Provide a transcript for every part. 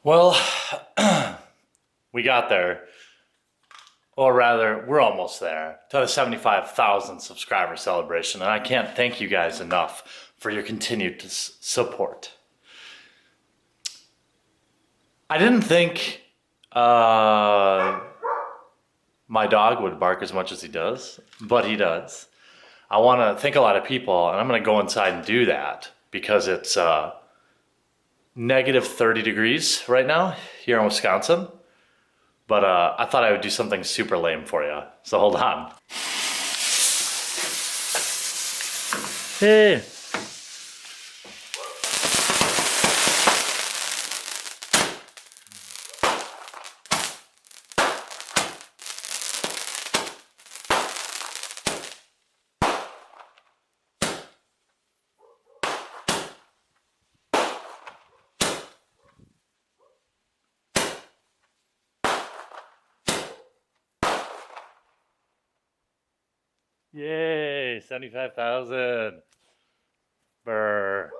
Well, we got there. Or rather, we're almost there to the 75,000 subscriber celebration. And I can't thank you guys enough for your continued support. I didn't think my dog would bark as much as he does, but he does. I want to thank a lot of people, and I'm going to go inside and do that because it's negative 30 degrees right now here in Wisconsin. But I thought I would do something super lame for you. So hold on. Hey. Yay, 75,000. Brr.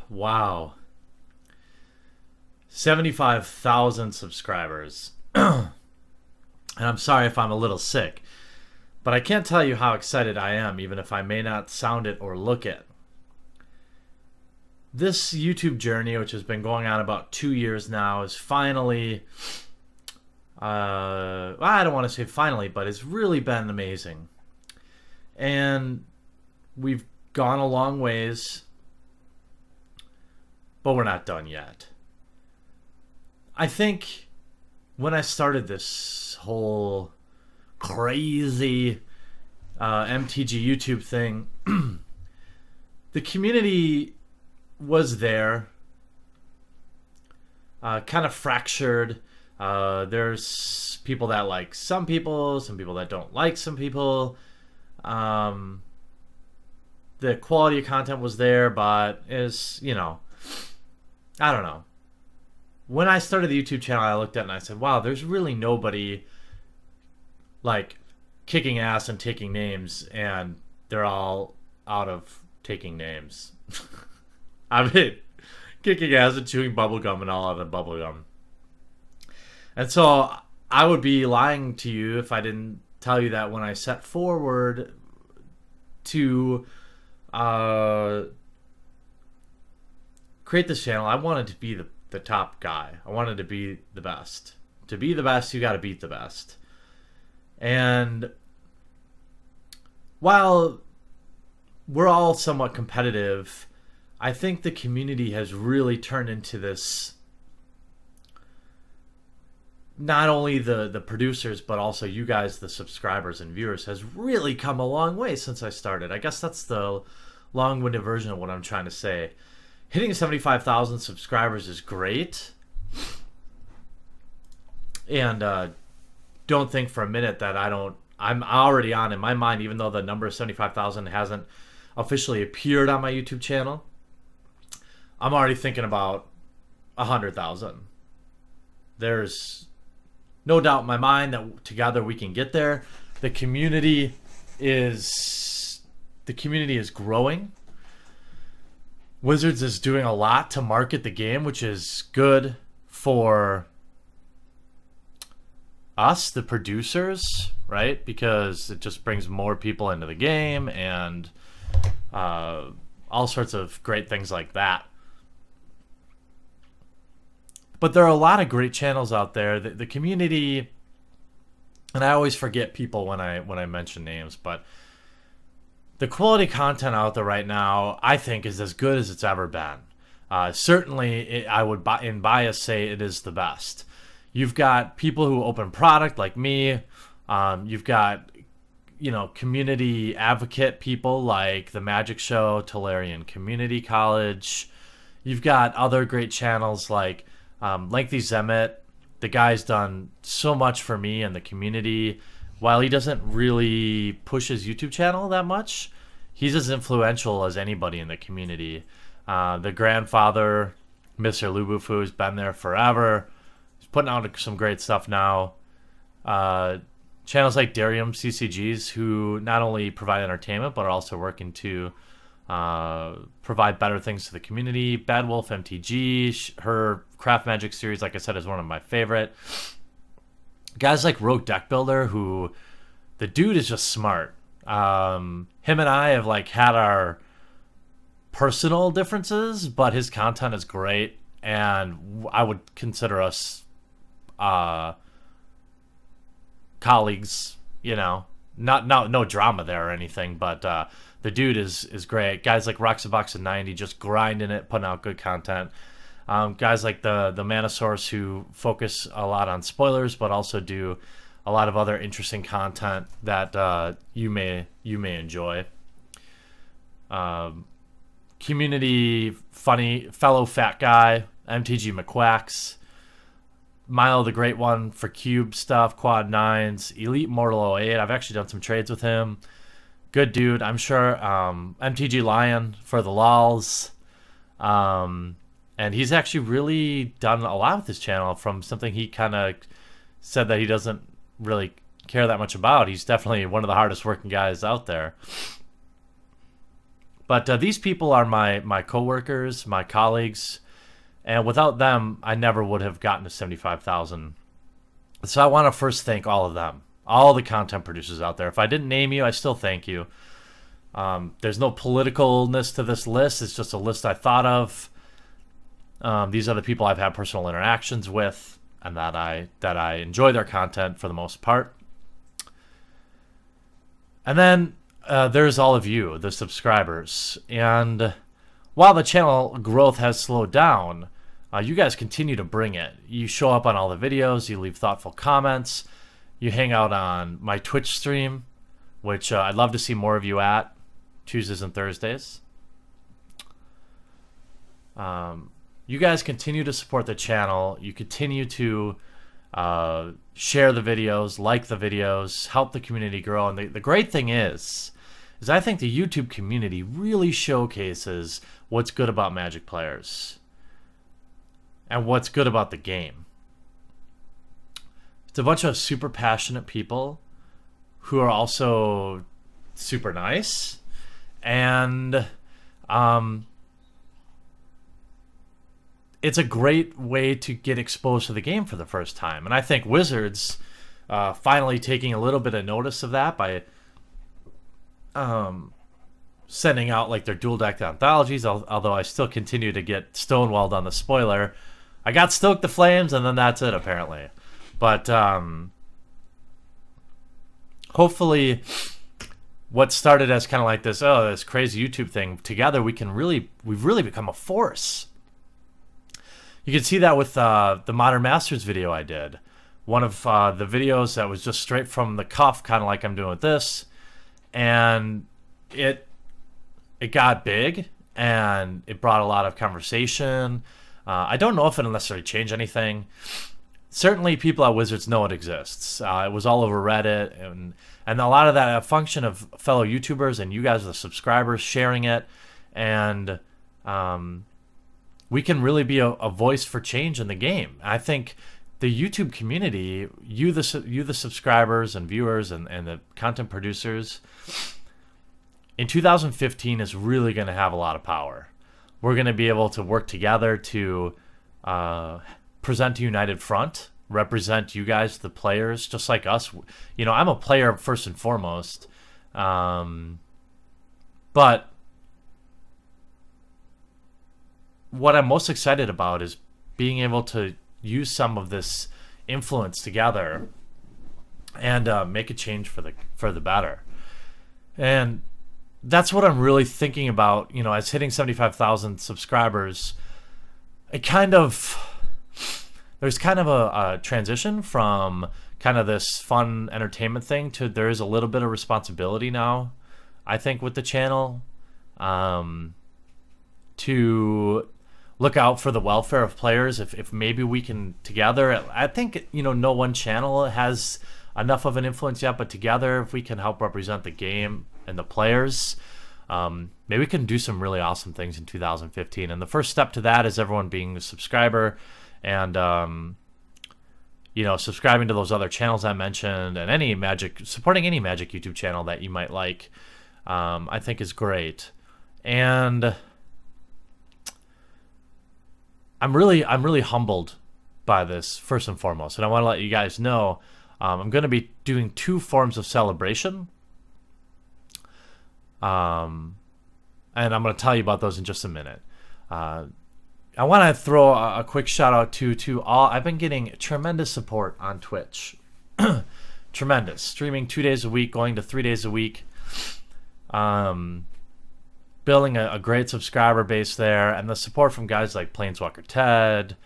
Wow. 75,000 subscribers. And I'm sorry if I'm a little sick. But I can't tell you how excited I am, even if I may not sound it or look it. This YouTube journey, which has been going on about 2 years now, is finally, I don't want to say finally, but it's really been amazing. And we've gone a long ways, but we're not done yet. I think when I started this whole crazy MTG YouTube thing, the community was there, kind of fractured. There's people that like some people that don't like some people. The quality of content was there, but is, I don't know. When I started the YouTube channel, I looked at it and I said, wow, there's really nobody like kicking ass and taking names, and they're all out of taking names. I mean, kicking ass and chewing bubblegum and all out of bubblegum. And so I would be lying to you if I didn't tell you that when I set forward to create this channel, I wanted to be the top guy. I wanted to be the best. To be the best, you got to beat the best. And while we're all somewhat competitive, I think the community has really turned into this, not only the producers, but also you guys, the subscribers and viewers, has really come a long way since I started. I guess that's the long-winded version of what I'm trying to say. Hitting 75,000 subscribers is great. And don't think for a minute that I'm already on in my mind, even though the number of 75,000 hasn't officially appeared on my YouTube channel. I'm already thinking about 100,000. There's no doubt in my mind that together we can get there. The community is growing. Wizards is doing a lot to market the game, which is good for us, the producers, right? Because it just brings more people into the game and all sorts of great things like that. But there are a lot of great channels out there. The community, and I always forget people when I mention names, but the quality content out there right now, I think, is as good as it's ever been. Certainly, I would in bias say it is the best. You've got people who open product like me. You've got, community advocate people like the Magic Show, Tolarian Community College. You've got other great channels like Lengthy Zemet. The guy's done so much for me and the community. While he doesn't really push his YouTube channel that much, he's as influential as anybody in the community. The grandfather, Mr. Lubufu, has been there forever. putting out some great stuff now. Channels like Darium CCGs, who not only provide entertainment but are also working to provide better things to the community. Bad Wolf MTG, her Craft Magic series, like I said, is one of my favorite. Guys like Rogue Deck Builder, who the dude is just smart. Him and I have like had our personal differences, but his content is great, and I would consider us colleagues. You know, no drama there or anything, but the dude is great. Guys like Roxabox and 90 just grinding it, putting out good content. Guys like the Manosaurus, who focus a lot on spoilers, but also do a lot of other interesting content that you may enjoy. Community funny fellow fat guy, MTG McQuacks, Milo the Great One for Cube stuff, Quad Nines, Elite Mortal 08. I've actually done some trades with him. Good dude, I'm sure. MTG Lion for the lols. And he's actually really done a lot with his channel from something he kind of said that he doesn't really care that much about. He's definitely one of the hardest working guys out there. But these people are my coworkers, my colleagues, and without them, I never would have gotten to 75,000. So I want to first thank all of them, all the content producers out there. If I didn't name you, I still thank you. There's no politicalness to this list. It's just a list I thought of. These are the people I've had personal interactions with, and that I enjoy their content for the most part. And then there's all of you, the subscribers. And while the channel growth has slowed down, you guys continue to bring it. You show up on all the videos, you leave thoughtful comments, you hang out on my Twitch stream, which I'd love to see more of you at, Tuesdays and Thursdays. You guys continue to support the channel. You continue to share the videos, like the videos, help the community grow. And the great thing is I think the YouTube community really showcases what's good about Magic players and what's good about the game. It's a bunch of super passionate people who are also super nice, and it's a great way to get exposed to the game for the first time. And I think Wizards finally taking a little bit of notice of that by sending out like their dual deck anthologies, although I still continue to get stonewalled on the spoiler. I got Stoke the Flames, and then that's it, apparently. But hopefully what started as kind of like this crazy YouTube thing, together we've really become a force. You can see that with the Modern Masters video I did. One of the videos that was just straight from the cuff, kind of like I'm doing with this. And it got big, and it brought a lot of conversation. I don't know if it'll necessarily change anything. Certainly people at Wizards know it exists. It was all over Reddit, and a lot of that a function of fellow YouTubers and you guys, the subscribers, sharing it. And we can really be a voice for change in the game. I think the YouTube community, you the subscribers and viewers and the content producers, in 2015 is really going to have a lot of power. We're going to be able to work together to present a united front, represent you guys, the players, just like us. You know, I'm a player first and foremost, but what I'm most excited about is being able to use some of this influence together and make a change for the better. And that's what I'm really thinking about, you know, as hitting 75,000 subscribers. There's kind of a transition from kind of this fun entertainment thing to there is a little bit of responsibility now, I think, with the channel, to look out for the welfare of players. If maybe we can together, I think, you know, no one channel has enough of an influence yet, but together, if we can help represent the game and the players, maybe we can do some really awesome things in 2015. And the first step to that is everyone being a subscriber. And subscribing to those other channels I mentioned, and supporting any Magic YouTube channel that you might like, I think is great. And I'm really humbled by this, first and foremost. And I want to let you guys know, I'm going to be doing 2 forms of celebration. And I'm going to tell you about those in just a minute. I want to throw a quick shout out to all. I've been getting tremendous support on Twitch. Tremendous. Streaming 2 days a week, going to 3 days a week. Building a great subscriber base there. And the support from guys like Planeswalker Ted,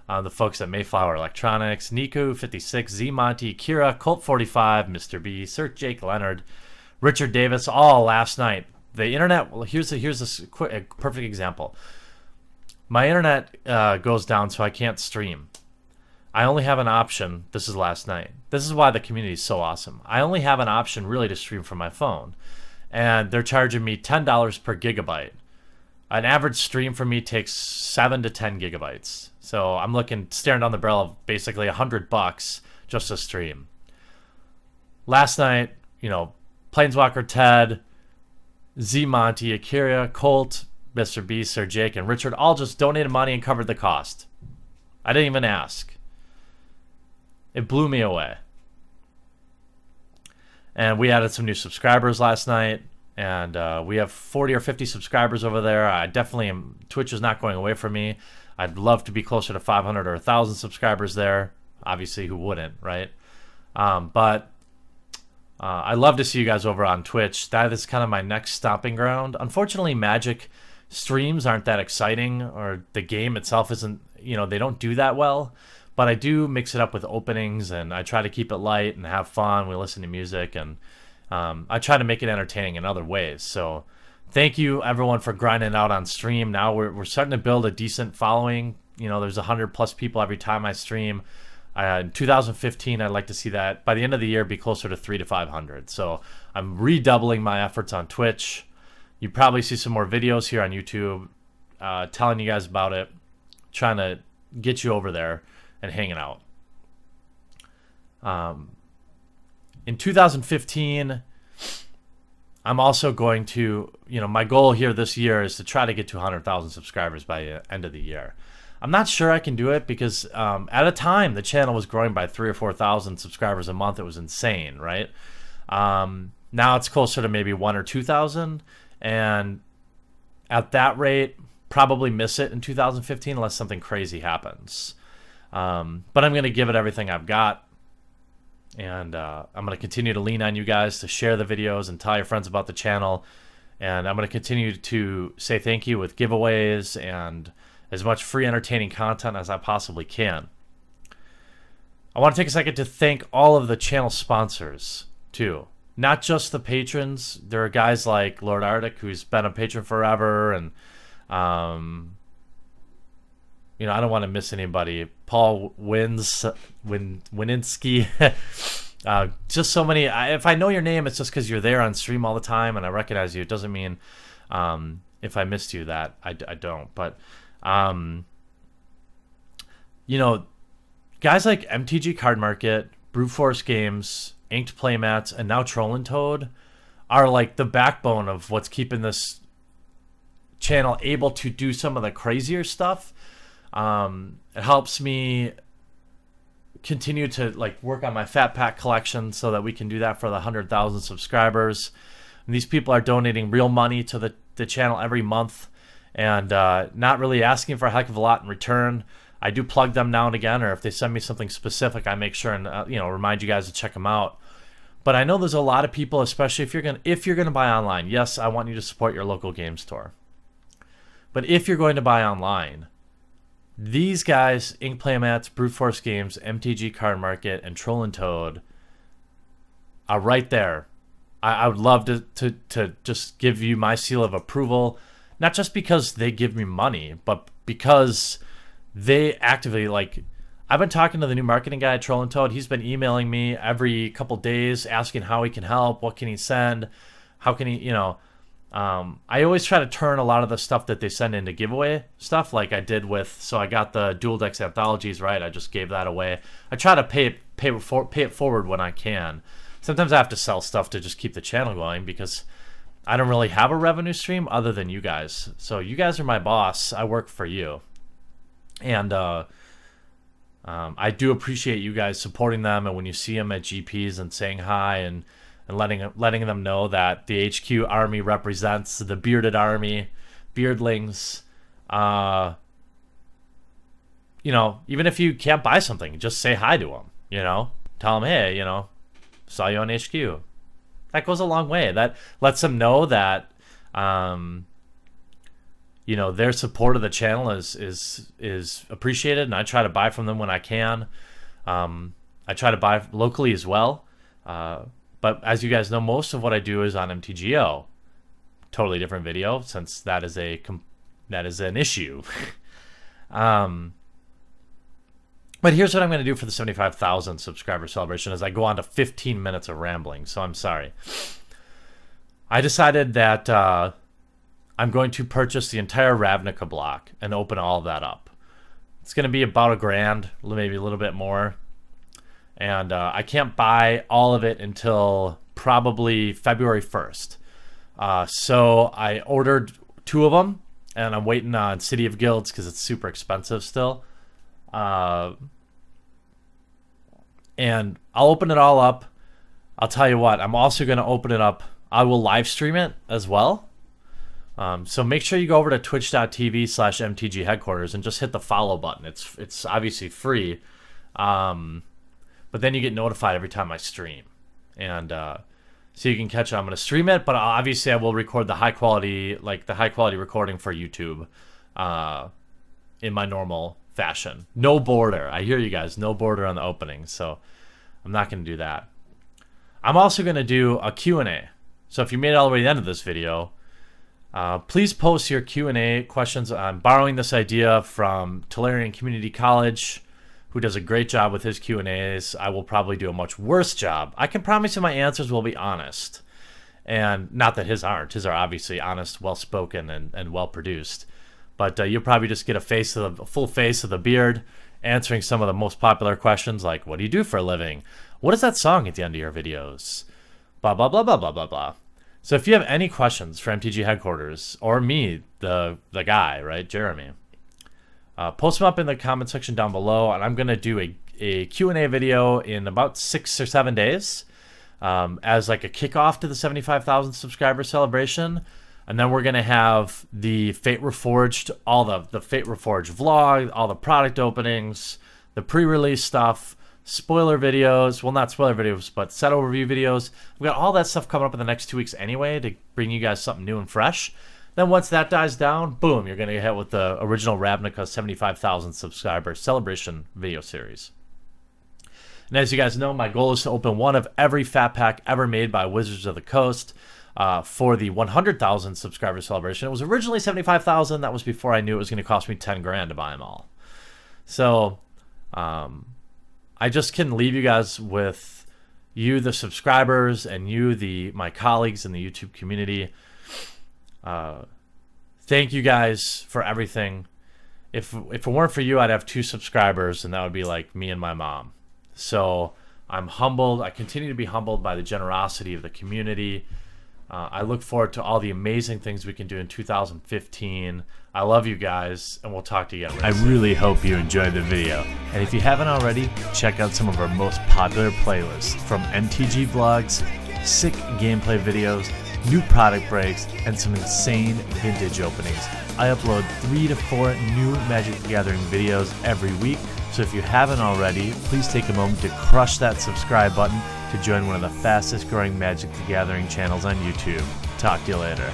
the folks at Mayflower Electronics, Niku56, Z Monty, Kira, Colt45, Mr. B, Sir Jake Leonard, Richard Davis, all last night. The internet, well, here's a perfect example. My internet goes down, so I can't stream. I only have an option. This is last night. This is why the community is so awesome. I only have an option really to stream from my phone. And they're charging me $10 per gigabyte. An average stream for me takes 7 to 10 gigabytes. So I'm staring down the barrel of basically $100 just to stream. Last night, Planeswalker Ted, Z Monty, Akira, Colt, Mr. B, Sir Jake, and Richard all just donated money and covered the cost. I didn't even ask. It blew me away. And we added some new subscribers last night, and we have 40 or 50 subscribers over there. I definitely am. Twitch is not going away from me. I'd love to be closer to 500 or 1,000 subscribers there. Obviously, who wouldn't, right? But I love to see you guys over on Twitch. That is kind of my next stomping ground. Unfortunately, Magic streams aren't that exciting, or the game itself isn't, they don't do that well. But I do mix it up with openings, and I try to keep it light and have fun. We listen to music, and I try to make it entertaining in other ways. So thank you, everyone, for grinding out on stream. Now we're starting to build a decent following. There's 100+ people every time I stream. In 2015, I'd like to see that by the end of the year be closer to 300 to 500. So I'm redoubling my efforts on Twitch. You probably see some more videos here on YouTube telling you guys about it, trying to get you over there and hanging out. In 2015, I'm also going to, my goal here this year is to try to get to 100,000 subscribers by the end of the year. I'm not sure I can do it because at a time the channel was growing by 3,000 or 4,000 subscribers a month. It was insane, right? Now it's closer to maybe 1,000 or 2,000, and at that rate, probably miss it in 2015 unless something crazy happens. But I'm going to give it everything I've got, and I'm going to continue to lean on you guys to share the videos and tell your friends about the channel, and I'm going to continue to say thank you with giveaways and as much free entertaining content as I possibly can. I want to take a second to thank all of the channel sponsors too. Not just the patrons. There are guys like Lord Arctic, who's been a patron forever, and I don't want to miss anybody. Paul Wininski. Just so many. If I know your name, it's just because you're there on stream all the time and I recognize you. It doesn't mean if I missed you that I don't. But guys like MTG Card Market, Brute Force Games, Inked Playmats, and now Trollin' Toad are like the backbone of what's keeping this channel able to do some of the crazier stuff. It helps me continue to work on my Fat Pack collection so that we can do that for the 100,000 subscribers. And these people are donating real money to the channel every month and not really asking for a heck of a lot in return. I do plug them now and again, or if they send me something specific, I make sure and remind you guys to check them out. But I know there's a lot of people, especially if you're gonna buy online. Yes, I want you to support your local game store. But if you're going to buy online, these guys, Ink Playmats, Brute Force Games, MTG Card Market, and Trollin' Toad are right there. I would love to just give you my seal of approval, not just because they give me money, but because they actively, I've been talking to the new marketing guy at Trollin' Toad. He's been emailing me every couple days asking how he can help, what can he send, how can he, I always try to turn a lot of the stuff that they send into giveaway stuff, like I did with, so I got the Dual Decks Anthologies, right? I just gave that away. I try to pay it forward when I can. Sometimes I have to sell stuff to just keep the channel going because I don't really have a revenue stream other than you guys. So you guys are my boss. I work for you. And I do appreciate you guys supporting them, and when you see them at GPs and saying hi and letting them know that the HQ Army represents the bearded army, beardlings. You know, even if you can't buy something, just say hi to them. You know, tell them, hey, you know, saw you on HQ. That goes a long way. That lets them know that, you know, their support of the channel is appreciated, and I try to buy from them when I can. I try to buy locally as well. But as you guys know, most of what I do is on MTGO. Totally different video, since that is an issue. But here's what I'm going to do for the 75,000 subscriber celebration as I go on to 15 minutes of rambling, so I'm sorry. I decided that I'm going to purchase the entire Ravnica block and open all of that up. It's going to be about $1,000, maybe a little bit more. And I can't buy all of it until probably February 1st. So I ordered 2 of them, and I'm waiting on City of Guilds because it's super expensive still. And I'll open it all up. I'll tell you what, I'm also going to open it up. I will live stream it as well. So make sure you go over to twitch.tv/MTG headquarters and just hit the follow button. It's obviously free. But then you get notified every time I stream. And so you can catch it. I'm going to stream it, but obviously I will record the high quality recording for YouTube in my normal fashion. No border. I hear you guys. No border on the opening. So I'm not going to do that. I'm also going to do a Q&A. So if you made it all the way to the end of this video, please post your Q&A questions. I'm borrowing this idea from Tolarian Community College, who does a great job with his Q&As. I will probably do a much worse job. I can promise you my answers will be honest. And not that his aren't. His are obviously honest, well-spoken, and well-produced. But you'll probably just get a full face of the beard answering some of the most popular questions like, what do you do for a living? What is that song at the end of your videos? Blah, blah, blah, blah, blah, blah, blah. So if you have any questions for MTG headquarters, or me, the guy, right, Jeremy, post them up in the comment section down below, and I'm going to do a Q&A video in about 6 or 7 days as like a kickoff to the 75,000 subscriber celebration. And then we're going to have the Fate Reforged, all the Fate Reforged vlog, all the product openings, the pre-release stuff, spoiler videos, well, not spoiler videos, but set overview videos. We've got all that stuff coming up in the next 2 weeks anyway to bring you guys something new and fresh. Then once that dies down, boom, you're going to get hit with the original Ravnica 75,000 subscriber celebration video series. And as you guys know, my goal is to open one of every fat pack ever made by Wizards of the Coast for the 100,000 subscriber celebration. It was originally 75,000. That was before I knew it was going to cost me 10 grand to buy them all. So I just can leave you guys with you, the subscribers, and you, my colleagues in the YouTube community. Thank you guys for everything. If it weren't for you, I'd have 2 subscribers, and that would be like me and my mom. So I'm humbled. I continue to be humbled by the generosity of the community. I look forward to all the amazing things we can do in 2015. I love you guys, and we'll talk to you again. I really hope you enjoyed the video. And if you haven't already, check out some of our most popular playlists, from MTG vlogs, sick gameplay videos, new product breaks, and some insane vintage openings. I upload 3 to 4 new Magic the Gathering videos every week, so if you haven't already, please take a moment to crush that subscribe button to join one of the fastest growing Magic the Gathering channels on YouTube. Talk to you later.